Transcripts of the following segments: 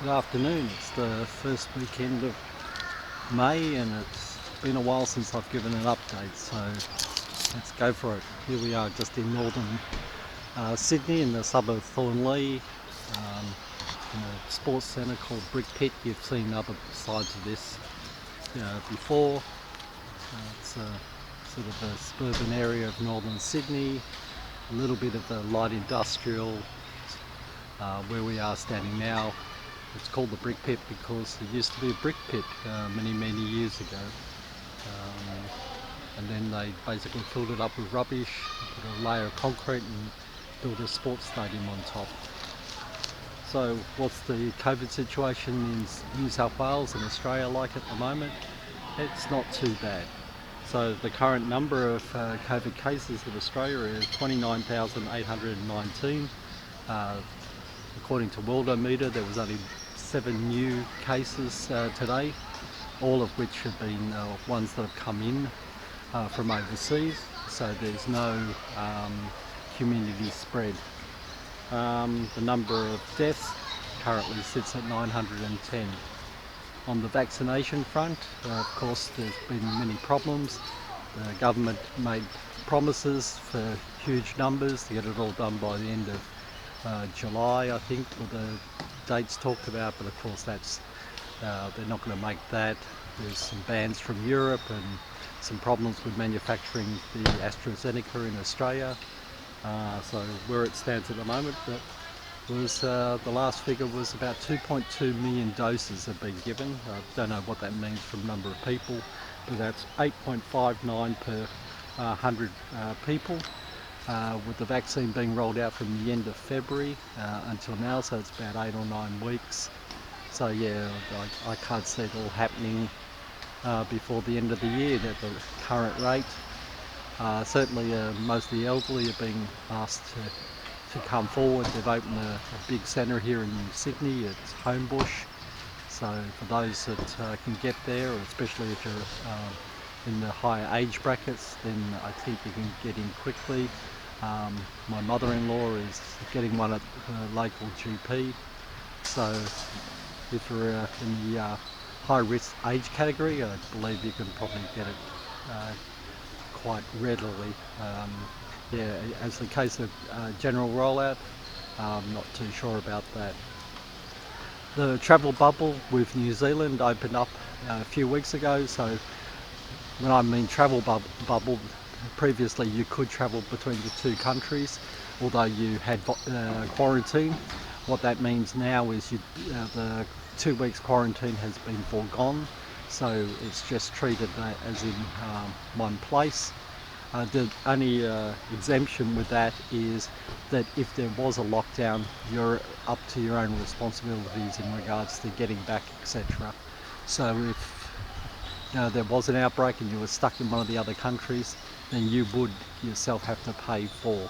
Good afternoon. It's the first weekend of May and it's been a while since I've given an update, so let's go for it. Here we are just in northern Sydney in the suburb of Thornlea, in a sports centre called Brick-It. You've seen other sides of this before. It's a sort of a suburban area of northern Sydney, a little bit of the light industrial where we are standing now. It's called the Brick Pit because it used to be a brick pit many years ago, and then they basically filled it up with rubbish, put a layer of concrete and built a sports stadium on top. So what's the COVID situation in New South Wales and Australia like at the moment? It's not too bad. So the current number of COVID cases in Australia is 29,819. According to Worldometer, there was only 7 new cases today, all of which have been ones that have come in from overseas, so there's no community spread. The number of deaths currently sits at 910. On the vaccination front, of course, there's been many problems. The government made promises for huge numbers to get it all done by the end of July, I think, were the dates talked about, but of course that's they're not going to make that. There's some bans from Europe and some problems with manufacturing the AstraZeneca in Australia. So where it stands at the moment, that was the last figure was about 2.2 million doses have been given. I don't know what that means from number of people, but that's 8.59 per 100 people. With the vaccine being rolled out from the end of February until now, so it's about 8 or 9 weeks. So yeah, I can't see it all happening before the end of the year at the current rate. Certainly most of the elderly are being asked to come forward. They've opened a big centre here in Sydney, it's Homebush. So for those that can get there, especially if you're in the higher age brackets, then I think you can get in quickly. My mother-in-law is getting one at her local GP, so if you're in the high-risk age category, I believe you can probably get it quite readily. Yeah, as the case of general rollout, I'm not too sure about that. The travel bubble with New Zealand opened up a few weeks ago, so when I mean travel bubble, previously you could travel between the two countries, although you had quarantine. What that means now is the 2 weeks quarantine has been foregone, so it's just treated as in one place. The only exemption with that is that if there was a lockdown, you're up to your own responsibilities in regards to getting back, etc. So if there was an outbreak and you were stuck in one of the other countries, then you would yourself have to pay for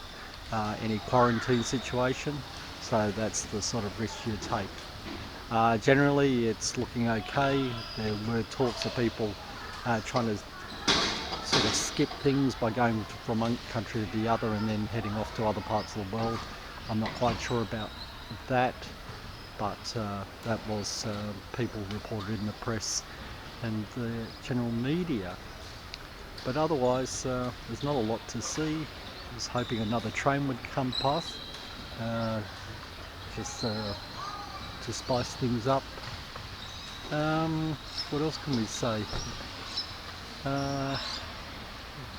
any quarantine situation. So that's the sort of risk you take. Generally it's looking okay. There were talks of people trying to sort of skip things by going from one country to the other and then heading off to other parts of the world. I'm not quite sure about that, but that was people reported in the press and the general media. But otherwise, there's not a lot to see. I was hoping another train would come past, just to spice things up. What else can we say?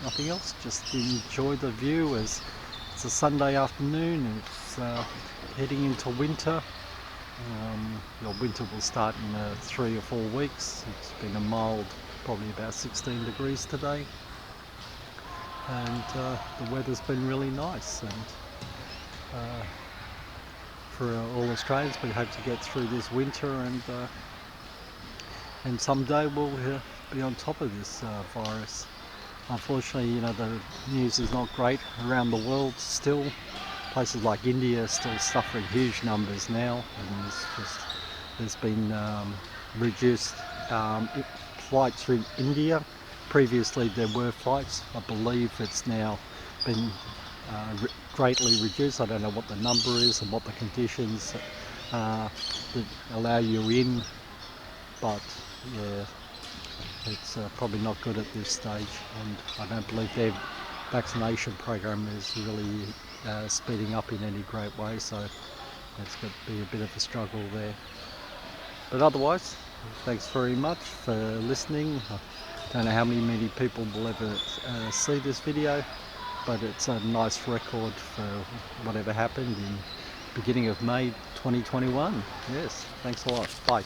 Nothing else, just enjoy the view as it's a Sunday afternoon. It's heading into winter. Your winter will start in 3 or 4 weeks. It's been a mild, probably about 16 degrees today, and the weather's been really nice, and for all Australians we hope to get through this winter, and someday we'll be on top of this virus. Unfortunately, the news is not great around the world still. Places like India are still suffering huge numbers now, and there's been reduced flights through India. Previously there were flights. I believe it's now been greatly reduced. I don't know what the number is and what the conditions that allow you in, but yeah, it's probably not good at this stage, and I don't believe their vaccination program is really speeding up in any great way, so it's going to be a bit of a struggle there. But otherwise, thanks very much for listening. I don't know how many people will ever see this video, but it's a nice record for whatever happened in beginning of May 2021. Yes, thanks a lot. Bye.